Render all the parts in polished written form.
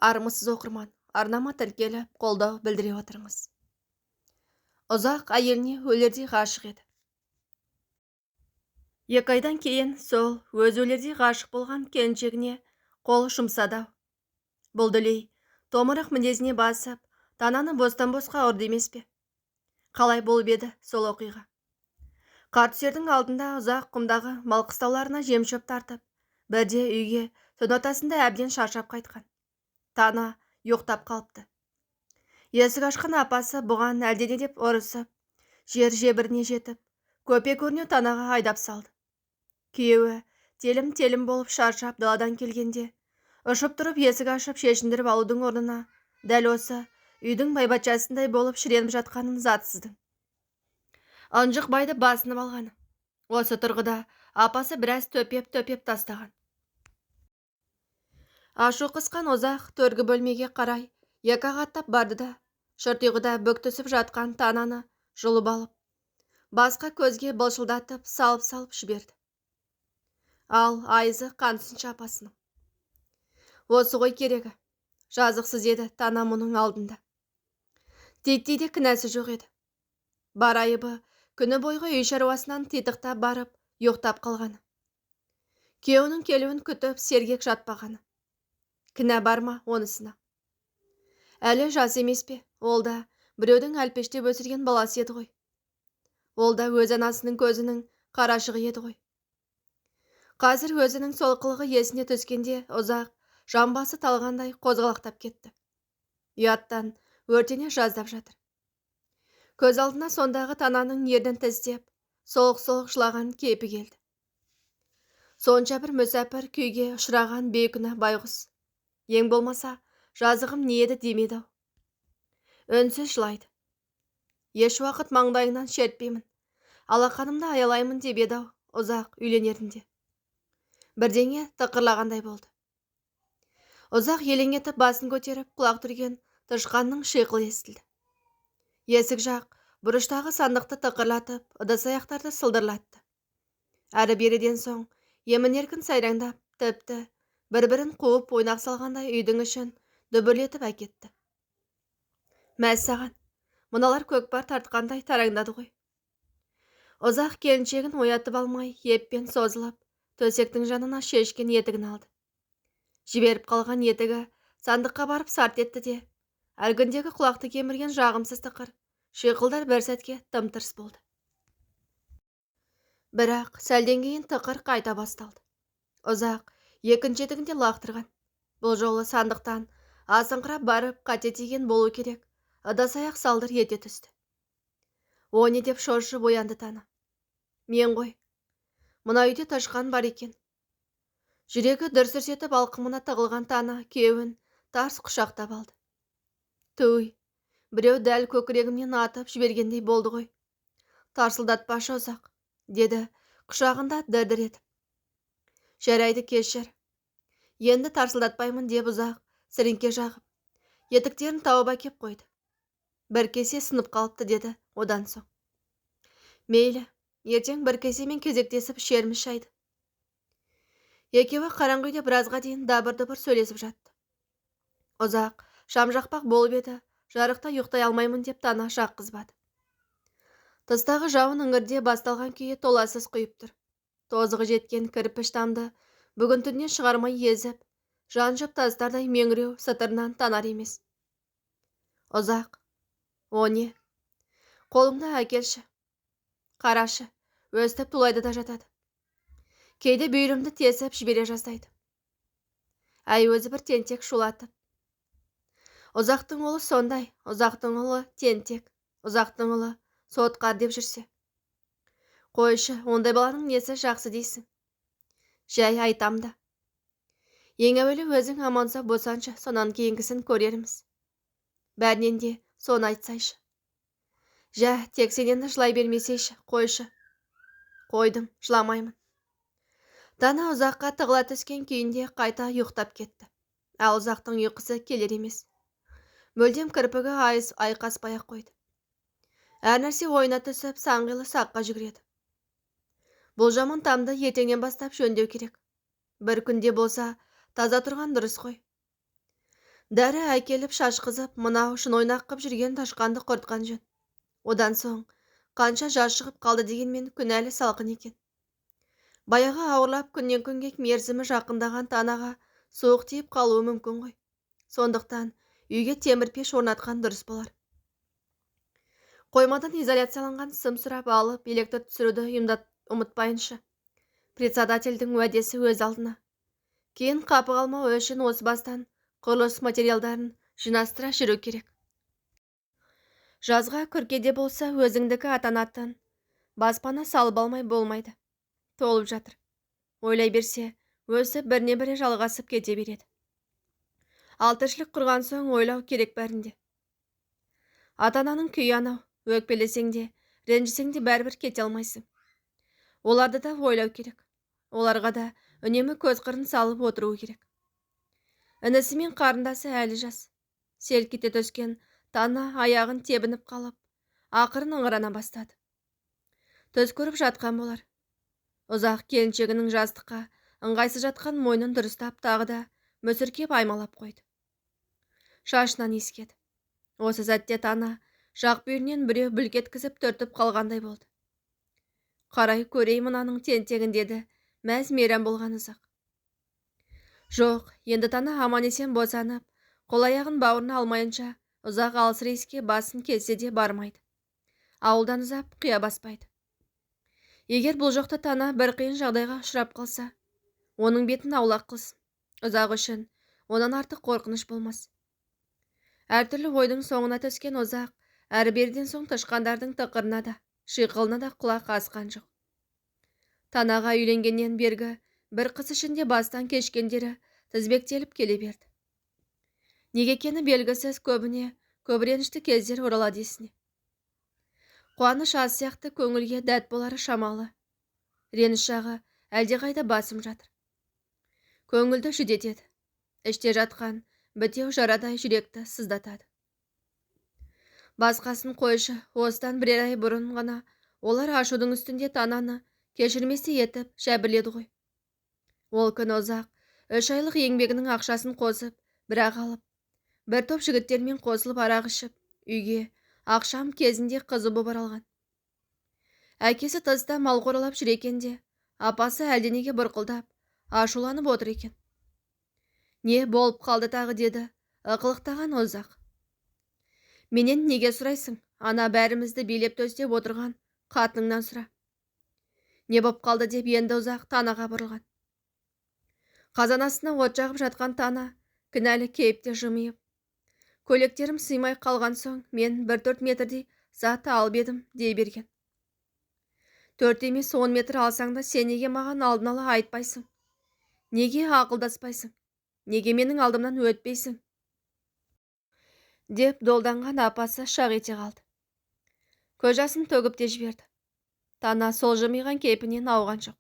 Армысыз оқырман, арнама тіркеліп, қолдау білдіре отырыңыз. Ұзақ әйеліне өлердей ғашық еді. 2 айдан кейін сол өз өлердей ғашық болған келіншегіне қол жұмсады. Бұл дүлей томырық мінезіне басып, тананы бостан-босқа ұрды емес пе? Қалай болып еді сол оқиға? Қар түсердің алдында ұзақ құмдағы мал қыстауларына жем-шөп тартып, бірде үйге түн ортасында әбден шаршап қайтқан Тана ұйықтап қалыпты. Есік ашқан апасы бұған әлдене деп ұрысып, жер-жебіріне жетіп, көпе-көрнеу Танаға айдап салды. Күйеуі телім-телім болып шаршап даладан келгенде, ұшып тұрып есік ашып шешіндіріп алудың орнына, дәл осы үйдің байбатшасындай болып шіреніп жатқанын затсыздың. Анжық байды басынып алғаны. Осы тұрғыда апасы біраз төпеп тастаған. Ашу қысқан ұзақ төргі бөлмеге қарай екі аттап барды да, шыртиғыда бүк түсіп жатқан Тананы жұлып алып, басқа көзге былшылдатып салып жіберді. Ал айызы қансынша апасының. Осы ғой керегі. Жазықсыз еді Тана мұның алдында. Титтей кінәсі жоқ еді. Бар айыбы күні бойғы үй шаруасынан титықтап барып, ұйықтап қалғаны. Күйеуінің келуін күтіп сергек жатпағаны. Кінә бар ма онысына? Әлі жас емес пе? Ол да біреудің әлпештеп өсірген баласы еді ғой. Ол да өз анасының көзінің қарашығы еді ғой. Қазір өзінің сол қылығы есіне түскенде ұзақ жамбасы талғандай қозғалақтап кетті. Ұяттан өртене жаздап жатыр. Көз алдына сондағы Тананың ернін тістеп, солық-солық жылаған кейпі келді. Сонша бір мүсәпір күйге ұшыраған бейкүнә байғұс. Ең болмаса, жазығым не еді демеді-ау. Үнсіз жылайды. Еш уақыт маңдайынан шертпеймін, алақанымды аялаймын деп еді-ау ұзақ үйленерінде. Бірдеңе тықырлағандай болды. Ұзақ елең етіп басын көтеріп, құлақ түрген тышқанның шиқылы естілді. Есік жақ бұрыштағы сандықты тықырлатып, ыдыс-аяқтарды сылдырлатты. Әрі-беріден соң емін-еркін сайраңдап, тіпті бір-бірін қуып ойнақ салғандай үйдің ішін дүбірлетіп әкетті. Мәссаған, мыналар көкпар тартқандай тараңдады ғой. Ұзақ келіншегін оятып алмай, еппен созылып, төсектің жанына шешкен етігін алды. Жіберіп қалған етігі сандыққа барып сарт етті де, әлгіндегі құлақты кемірген жағымсыз тықыр, шиқылдар бір сәтке тым-тырс болды. Бірақ сәлден кейін тықыр қайта басталды. Ұзақ екінші етігінде лақтырған. Бұл жолы сандықтан асыңқырап барып қате тиген болу керек. Ыдыс-аяқ салдыр ете түсті. О не деп шошып оянды Тана. Мен ғой. Мына үйде тышқан бар екен. Жүрегі дүрс-дүрс етіп алқымына тығылған Тана күйеуін тарс құшақтап алды. Туй, біреу дәл көкірегімнен атып жібергендей болды ғой. Тарсылдатпашы ұзақ, деді құшағында дір-дір етіп. Жарайды, кешір. Енді тарсылдатпаймын деп ұзақ сіріңке жағып, етіктерін тауып әкеп қойды. Бір кесе сынып қалыпты деді одан соң. Мейлі, ертең бір кесемен кезектесіп ішерміз шайды. Екеуі қараңғы үйде біразға дейін дабыр-дыбыр сөйлесіп жатты. Ұзақ шам жақпақ болып еді, жарықта ұйықтай алмаймын деп Тана жаққызбады. Тыстағы жауын іңірде басталған күйі толассыз құйып тұр. Тозығы жеткен кірпіш тамды бүгін түннен шығармай езіп, жаншып тастардай меңіреу сытырынан танар емес. Ұзақ, о не? Қолыңды әкелші. Қарашы, өстіп тулайды да жатады. Кейде бүйірімді тесіп жібере жаздайды. Әй, өзі бір тентек шулатып. Ұзақтың ұлы сондай, ұзақтың ұлы тентек, ұзақтың ұлы сотқар деп жүрсе. Қойшы, ондай баланың несі жақсы дейсің? Жай айтам да. Ең әуелі өзің аманса босаншы, сонан кейінгісін көрерміз. Бәрінен де соны айтсайшы. Жә, тек сен енді жылай бермесейші, қойшы. Қойдым, жыламаймын. Тана ұзаққа тығыла түскен күйінде қайта ұйықтап кетті. Ал ұзақтың ұйқысы келер емес. Мүлдем кірпігі айқаспай-ақ қойды. Әр нәрсе ойына түсіп, саңғилы саққа жүгіреді. Бұл жаман тамды ертеңнен бастап жөндеу керек. Бір күнде болса, таза тұрған дұрыс қой. Дәрі әкеліп шашқызып, мынау шын ойнақ қып жүрген ташқанды құртқан жөн. Одан соң, қанша жас шығып қалды дегенмен күнәлі салқын екен. Баяғы ауырлап күннен күнге мерзімі жақындаған танаға суық тиіп қалуы мүмкін ғой. Сондықтан үйге темір пеш орнатқан дұрыс болар. Қоймадан изоляцияланған сым сұрап алып, электр түсіруді ұмытпайыншы. Председательдің уәдесі өз алдына. Кейін қапы қалмау үшін осы бастан құрылыс материалдарын жинастыра жүру керек. Жазға күркеде болса өзіңдікі атанатын баспана салып алмай болмайды. Толып жатыр. Ойлай берсе, өзі бірне бірі жалғасып кете береді. Ал тіршілік құрған соң ойлау керек бәрінде. Ата-ананың күйі анау, өкпелесең де, ренжісең де бәрібір кете алмайсың. Оларды да ойлау керек. Оларға да үнемі көз қырын салып отыруы керек. Інісі мен қарындасы әлі жас. Селк ете түскен Тана аяғын тебініп қалып, ақырын ыңырана бастады. Түс көріп жатқан болар. Ұзақ келіншегінің жастыққа ыңғайсыз жатқан мойнын дұрыстап тағы да мүсіркеп аймалап қойды. Шашынан иіскеді. Осы сәтте Тана жақ бүйірінен біреу бүлк еткізіп түртіп қалғандай болды. Қарай көрей мынаның тентегін деді, мәз мейрам болған ұзақ. Жоқ, енді Тана аман-есен босанып, қол-аяғын бауырына алмайынша ұзақ алыс рейске басын келсе де бармайды. Ауылдан ұзап қия баспайды. Егер бұл жоқты Тана бір қиын жағдайға ұшырап қалса, оның бетін аулақ қылсын. Ұзақ үшін онан артық қорқыныш болмас. Әртүрлі ойдың соңына түскен ұзақ, әрі-берден соң тышқандардың тықырына да, шиқылына да құлақ асқан жоқ. Танаға үйленгеннен бергі бір қыс ішінде бастан кешкендері тізбектеліп келе берді. Неге екені белгісіз көп ренішті кездер оралады есіне. Қуаныш аз сияқты көңілге дәт болары шамалы. Реніш жағы әлдеқайда басым жатыр. Көңілді жүдетеді. Іште жатқан бітеу жарадай жүректі сыздатады. Басқасын қойшы, осыдан бірер ай бұрын ғана олар ашудың үстінде Тананы кешірместей етіп жәбірледі ғой. Ол күні ұзақ 3 айлық еңбегінің ақшасын қосып, бірақ алып, бір топ жігіттермен қосылып арақ ішіп, үйге ақшам кезінде қызы боп оралған. Әкесі тыста мал қоралап жүр екен де, апасы әлденеге бұрқылдап, ашуланып отыр екен. Не болып қалды тағы деді, ықылықтаған ұзақ. Менен неге сұрайсың? Ана бәрімізді билеп төстеп отырған қатыныңнан сұра. Не боп қалды деп енді ұзақ Танаға бұрылған. Қазан астына от жағып жатқан Тана кінәлі кейіпте жымиып. Көйлектерім сыймай қалған соң, мен 1-4 метрдей зат алып едім дей берген. 4 емес 10 метр алсаң да сен неге маған алдын ала айтпайсың? Неге ақылдаспайсың? Неге менің алдымнан өтпейсің? Деп долданған апасы шақ ете қалды. Көз жасын төгіп те жіберді. Тана сол жымиған кейпінен ауған жоқ.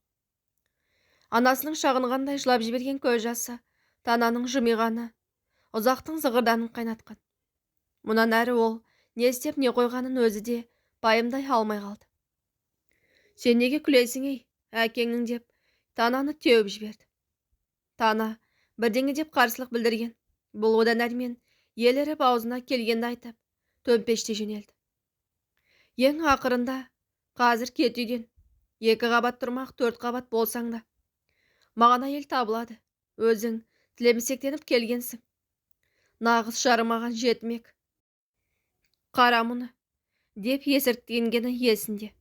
Анасының шағынғандай жылап жіберген көз жасы Тананың жымиғаны, ұзақтың зығырданын қайнатқан. Мұнан әрі ол не істеп не қойғанын өзі де пайымдай алмай қалды. Сен неге күлесің ей, әкеңнің деп Тананы теуіп жіберді. Тана бірдеңе деп қарсылық білдірген. Бұл одан әрмен еліріп аузына келгенді айтып, төмпеште жөнелді. Ең ақырында, қазір кет үйден. 2 қабат тұрмақ 4 қабат болсаң да. Маған әйел табылады. Өзің тілемсектеніп келгенсің. Нағыз жарымаған жетімек. Қара мұны, деп есірткенгені есінде.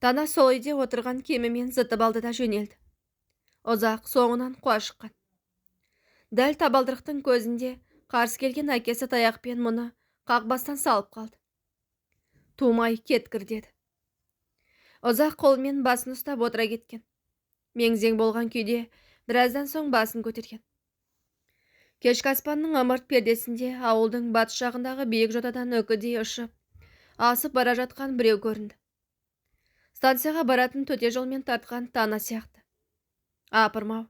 Тана сол үйде отырған кемімен зытып алды да жөнелді. Ұзақ соңынан қуа шыққан. Дәл табалдырықтың көзінде қарсы келген әкесі таяқпен мұны қақбастан салып қалды. Тумай кеткір деді. Ұзақ қолмен басын ұстап отыра кеткен. Меңзең болған күйде біраздан соң басын көтерген. Кешкі аспанның ымырт пердесінде ауылдың батыс жағындағы биік жотадан үкідей ұшып, асып бара жатқан біреу көрінді. Станцияға баратын төте жолмен тартқан Тана сияқты. Апырмау,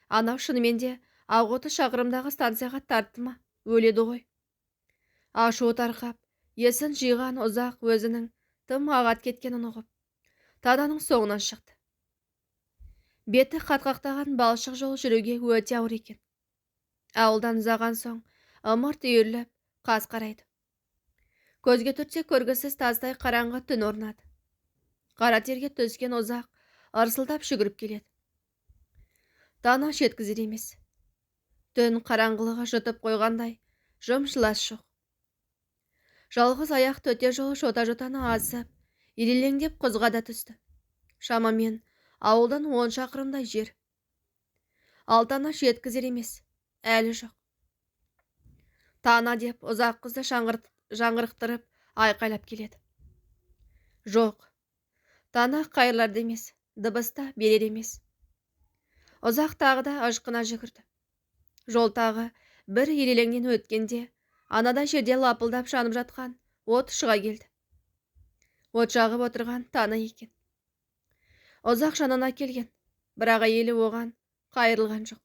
анау шынымен де Ағоты шақырымдағы станцияға тартты ма? Өледі ғой. Ашуы тарқап, есін жиған ұзақ өзінің тым ағат кеткенін ұғып, Тананың соңынан шықты. Беті қатқақтаған балшық жол жүруге өте ауыр екен. Ауылдан ұзаған соң ымырт үйіріліп, қас қарайды. Көзге түртсе көргісіз тастай қараңғы түн орнады. Қара терге түскен ұзақ ырсылдап жүгіріп келеді. Тана жеткізер емес. Түн қараңғылығы жұтып қойғандай, жым-жылас жоқ. Жалғыз аяқ төте жол жота-жотаны асып, ирелеңдеп құзға да түсті. Шамамен ауылдан 10 шақырымдай жер. Ал Тана жеткізер емес, әлі жоқ. Тана деп ұзақ қызды жаңғырықтырып айқайлап келеді. Жоқ. Тана қайырларды емес, дыбыста берер емес. Ұзақ тағы да ышқына жүгірді. Жол тағы бір ирелеңнен өткенде, анада жерде лапылдап жанып жатқан от шыға келді. От жағып отырған Тана екен. Ұзақ жанына келген, бірақ әйелі оған қайырылған жоқ.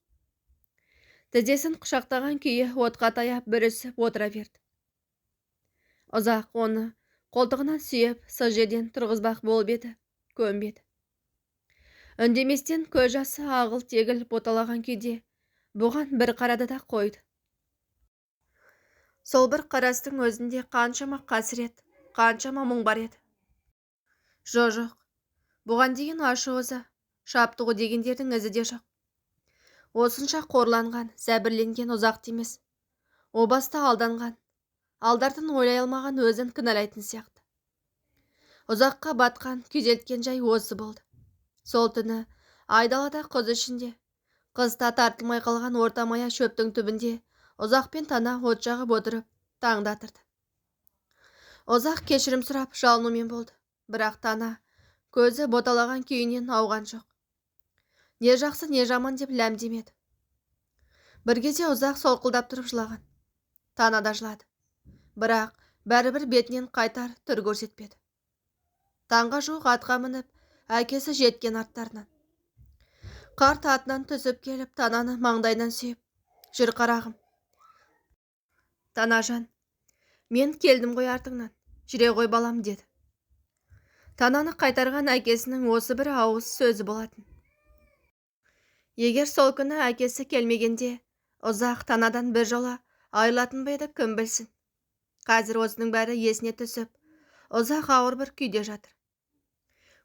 Тізесін құшақтаған күйі отқа таяп бүрісіп отыра берді. Ұзақ оны қолтығынан сүйеп сыз жерден тұрғызбақ болып еді, көнбеді. Үндеместен көз жасы ағыл тегіл боталаған күйде бұған бір қарады да қойды. Сол бір қарастың өзінде қаншама қасірет, қаншама мұң бар еді. Жоқ, бұған деген ашу-ыза, шаптығу дегендердің ізі де жоқ. Осынша қорланған, зәбірленген ұзақ емес. О баста алданған, алдартын ойлай алмаған өзін кінәлайтын сияқты. Ұзаққа батқан, күйзелткен жай осы болды. Сол түні айдалада құз ішінде, қыста тартылмай қалған ортамая шөптің түбінде Ұзақ пен Тана от жағып отырып таңдатырды. Ұзақ кешірім сұрап жалынумен болды, бірақ Тана көзі боталаған күйінен ауған жоқ. Не жақсы, не жаман деп ләмдемеді. Бір кезде Ұзақ солқылдап тұрып жылаған. Тана да жылады. Бірақ бәрібір бетінен қайтар түр көрсетпеді. Таңға жуық атқа мініп, әкесі жеткен арттарынан. Қарт атынан түсіп келіп, Тананы маңдайынан сүйіп, жүр қарағым. Танажан, мен келдім ғой артыңнан, жүре ғой балам, деді. Тананы қайтарған әкесінің осы бір ауыз сөзі болатын. Егер сол күні әкесі келмегенде, Ұзақ Танадан бір жола айырылатын ба еді, кім білсін. Қазір осының бәрі есіне түсіп, Ұзақ ауыр бір күйде жатыр.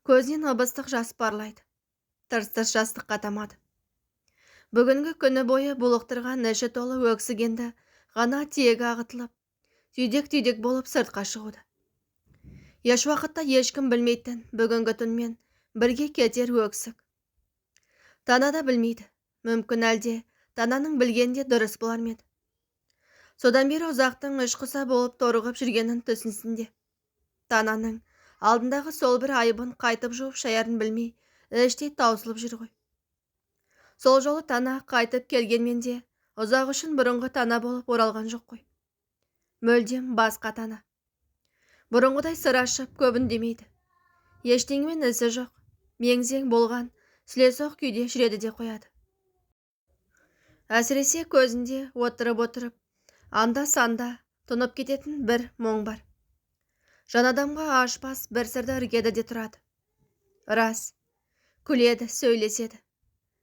Көзінен ыбыстық жас парлайды. Тырс-тырс жастыққа тамады. Бүгінгі күні бойы булықтырған іші толы өксігенді ғана тиегі ағытылып, түйдек-түйдек болып сыртқа шығуды. Еш уақытта ешкім білмейтін бүгінгі түнмен бірге кетер өксік. Тана да білмейді. Мүмкін әлде Тананың білгенде дұрыс болар ма еді. Содан бері Ұзақтың ішқұса болып торығып жүргенін түсінсінде. Тананың алдындағы сол бір айыбын қайтып жуып шаярын білмей, іштей таусылып жүр ғой. Сол жолы Тана қайтып келгенмен де Ұзақ үшін бұрынғы Тана болып оралған жоқ қой. Мүлдем басқа Тана. Бұрынғыдай сыр ашып көп үндемейді. Ештеңемен ісі жоқ. Меңзең болған сілесоқ күйде жүреді де қояды. Әсіресе көзінде отырып, анда-санда тұнып кететін бір мұң бар. Жан адамға ашпас бір сырды іргеді де тұрады. Рас, күледі, сөйлеседі.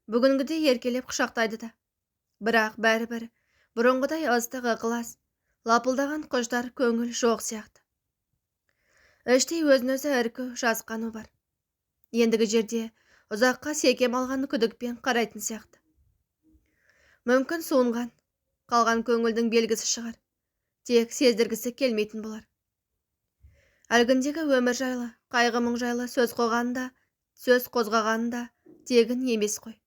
Бүгінгідей еркелеп құшақтайды да. Бірақ бәрібір бұрынғыдай ыстық ықылас, лапылдаған құштар көңіл жоқ сияқты. Іштей өзін-өзі іркі, жасқану бар. Ендігі жерде Ұзаққа секем алған күдікпен қарайтын сияқты. Мүмкін суынған, қалған көңілдің белгісі шығар. Тек сездіргісі келмейтін болар. Әлгіндегі өмір жайлы, қайғы-мұң жайлы сөз қозғағанда тегін емес қой.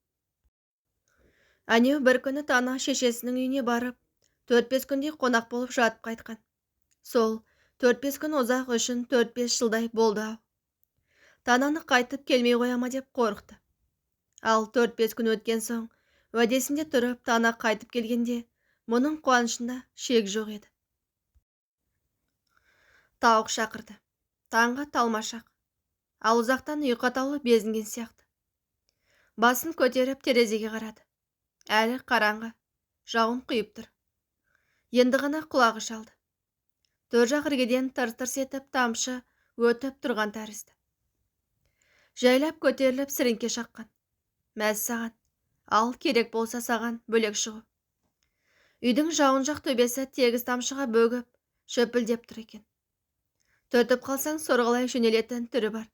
Әнеу бір күні Тана шешесінің үйіне барып, 4-5 күндей қонақ болып жатып қайтқан. Сол 4-5 күн Ұзақ үшін 4-5 жылдай болды. Тананы қайтып келмей қояма деп қорықты. Ал 4-5 күн өткен соң, уәдесінде тұрып Тана қайтып келгенде, мұның қуанышында шек жоқ еді. Тауық шақырды. Таңғы талмашақ. Ал Ұзақтан ұйқатаулы безінген сияқты. Басын көтеріп терезеге қарады. Әлі қараңғы, жауын құйып тұр. Енді ғана құлағы шалды. Төр жақ іргеден тырс-тырс етіп тамшы өтіп тұрған тәрізді. Жайлап көтеріліп сіріңке шаққан. Мәз саған, ал керек болса саған бөлек шығу. Үйдің жауын жақ төбесі тегіс тамшыға бөгіп, шөпілдеп тұр екен. Төтіп қалсаң сорғалай жөнелетін түрі бар.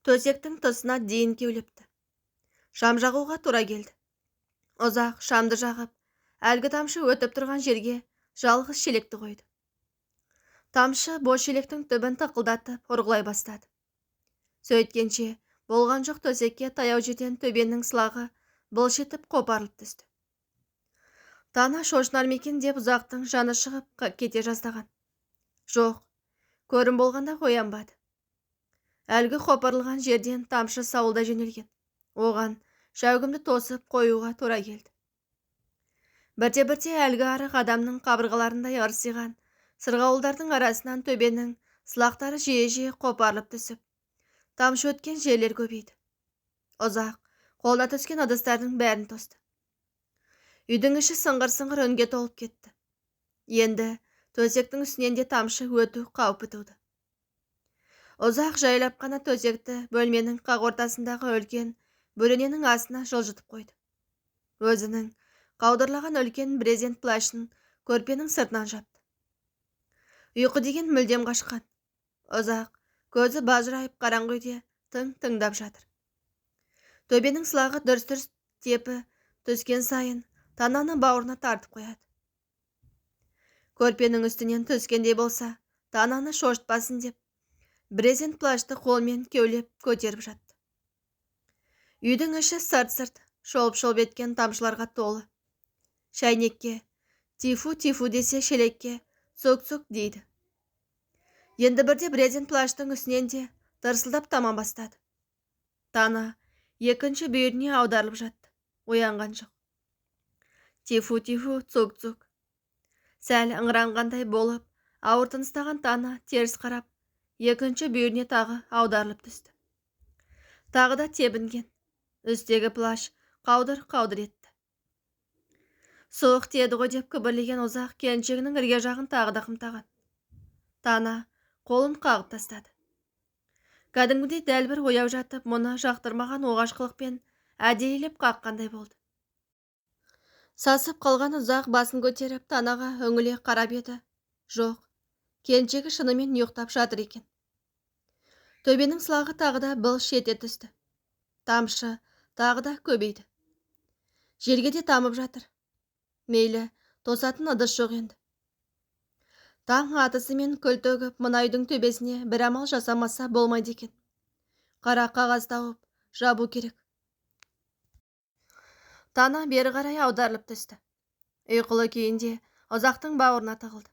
Төсектің тұсына дейін кеулепті. Шам жағуға тура келді. Ұзақ шамды жағып, әлгі тамшы өтіп тұрған жерге жалғыз шелекті қойды. Тамшы бош шелектің түбін тықылдатып ұрғылай бастады. Сөйткенше болған жоқ, төсекке таяу жетен төбенің сылағы былш етіп қопарылып түсті. Тана шошынар мекен деп ұзақтың жаны шығып кете жаздаған. Жоқ, көрім болғанда қоянбады. Әлгі қопарылған жерден тамшы сауылда жөнелген. Оған шәугімді тосып қоюға тура келді. Бірте-бірте әлгі арық адамның қабырғаларындай ырсиған сырғауылдардың арасынан төбенің сылақтары жиі-жиі қопарылып түсіп, тамшы өткен жерлер көбейді. Ұзақ қолына түскен ыдыстардың бәрін тосты. Үйдің іші сыңғыр-сыңғыр үнге толып кетті. Енді төсектің үстінен де тамшы өту қаупі туды. Ұзақ жайлап қана төсекті бөлменің қақ ортасындағы үлкен бөрененің астына жылжытып қойды. Өзінің қаудырлаған үлкен брезент плащын көрпенің сыртынан жапты. Ұйқы деген мүлдем қашқан. Ұзақ көзі бажырайып қараңғы үйде тыңдап жатыр. Төбенің сылағы дүрс-дүрс тепі түскен сайын тананы бауырына тартып қояды. Көрпенің үстінен түскендей болса, тананы шошытпасын деп, брезент плашты қолмен кеулеп көтеріп жатты. Үйдің іші сырт-сырт шолып-шолып еткен тамшыларға толы. Шәйнекке тифу-тифу десе, шелекке цук-цук дейді. Енді бірде брезент плаштың үстінен де тырсылдап тама бастады. Тана екінші бүйіріне аударылып жатты. Оянған жоқ. Тифу-тифу, цук-цук. Сәл ыңыранғандай болып, ауыр тыныстаған Тана теріс қарап, екінші бүйіріне тағы аударылып түсті. Тағы да тебінген. Үстегі плащ қаудыр-қаудыр етті. Суық теді ғой деп күбірлеген ұзақ келіншегінің ірге жағын тағы да қымтаған. Тана қолын қағып тастады. Кәдімгідей дәл бір ояу жатып, мұны жақтырмаған оғашқылықпен әдейілеп қаққандай болды. Сасып қалған ұзақ басын көтеріп Танаға үңіле қарап еді. Жоқ, келіншегі шынымен ұйықтап жатыр екен. Төбенің сылағы тағы да былш ете түсті. Тамшы тағы да көбейді. Жерге де тамып жатыр. Мейлі, тосатын ыдыс жоқ енді. Таң атысымен күл төгіп, мына үйдің төбесіне бір амал жасамаса болмайды екен. Қара қағаз тауып жабу керек. Тана бері қарай аударылып түсті. Ұйқылы күйінде ұзақтың бауырына тығылды.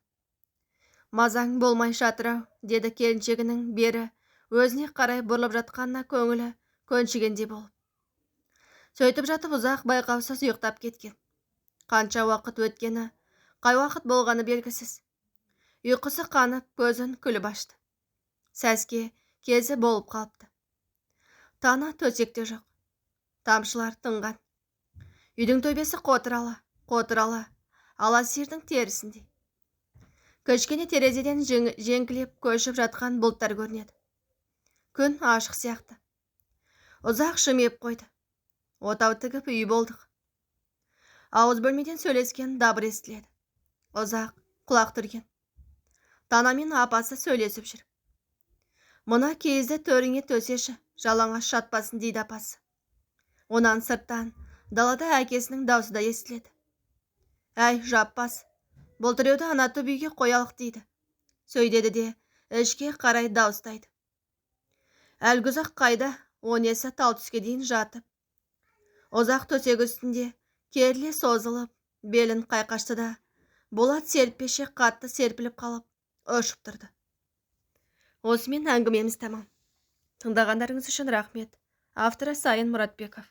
Мазаң болмай жатыр-ау, деді келіншегінің бері өзіне қарай бұрылып жатқанына көңілі көншігендей болып. Сөйтіп жатып ұзақ байқаусыз ұйықтап кеткен. Қанша уақыт өткені, қай уақыт болғаны белгісіз. Ұйқысы қанып, көзін күліп ашты. Сәске кезі болып қалыпты. Тана төсекте жоқ. Тамшылар тынған. Үйдің төбесі қотырала, ала сиырдың терісіндей. Кішкене терезеден жеңкілеп көшіп жатқан бұлттар көрінеді. Күн ашық сияқты. Ұзақ жымиып қойды. Отау тігіп үй болдық. Ауыз бөлмеден сөйлескен дабыр естіледі. Ұзақ құлақ түрген. Танамен апасы сөйлесіп жүр. Мына кезді төріңе төсеші, жалаңаш жатпасын дейді апасы. Онан сырттан далада әкесінің даусы да естіледі. Әй, жаппас, бұл тіреуді ана төбеге қоялық дейді. Сөйдеді де ішке қарай дауыстайды. Әлгі ұзақ қайда, о несі тал түске дейін жатып. Ұзақ төсек үстінде керіле созылып, белін қайқашты да, болат серпеше қатты серпіліп қалып, ұшып тұрды. Осымен әңгімеміз тамам. Тыңдағандарыңыз үшін рахмет. Авторы Сайын Мұратбеков.